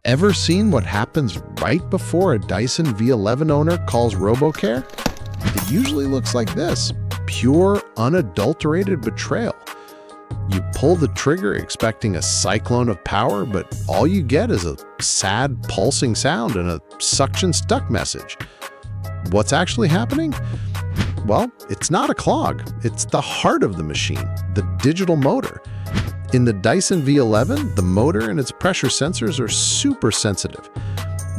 Ever seen what happens right before a Dyson V11 owner calls RoboCare? It usually looks like this: pure, unadulterated betrayal. You pull the trigger expecting a cyclone of power, but all you get is a sad, pulsing sound and a suction-stuck message. What's actually happening? Well, it's not a clog. It's the heart of the machine, the digital motor. In the Dyson V11, the motor and its pressure sensors are super sensitive.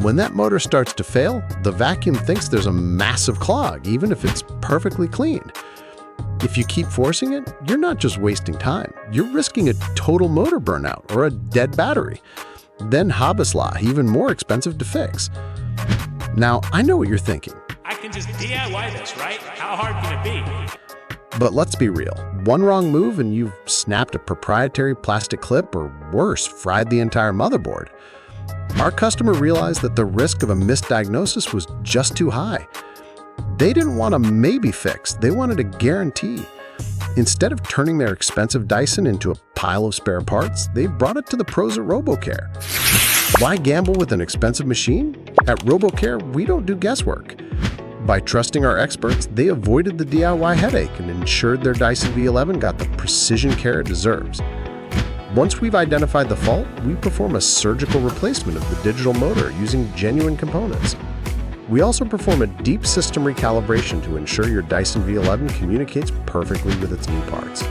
When that motor starts to fail, the vacuum thinks there's a massive clog, even if it's perfectly cleaned. If you keep forcing it, you're not just wasting time. You're risking a total motor burnout or a dead battery. Then Habasla, even more expensive to fix. Now, I know what you're thinking. I can just DIY this, right? How hard can it be? But let's be real. One wrong move and you've snapped a proprietary plastic clip, or worse, fried the entire motherboard. Our customer realized that the risk of a misdiagnosis was just too high. They didn't want a maybe fix, they wanted a guarantee. Instead of turning their expensive Dyson into a pile of spare parts, they brought it to the pros at RoboCare. Why gamble with an expensive machine? At RoboCare, we don't do guesswork. By trusting our experts, they avoided the DIY headache and ensured their Dyson V11 got the precision care it deserves. Once we've identified the fault, we perform a surgical replacement of the digital motor using genuine components. We also perform a deep system recalibration to ensure your Dyson V11 communicates perfectly with its new parts.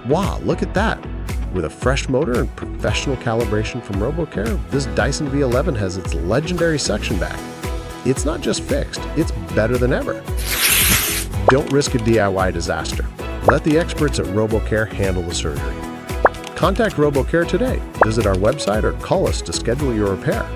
Wow, look at that! With a fresh motor and professional calibration from RoboCare, this Dyson V11 has its legendary suction back. It's not just fixed, it's better than ever. Don't risk a DIY disaster. Let the experts at RoboCare handle the surgery. Contact RoboCare today. Visit our website or call us to schedule your repair.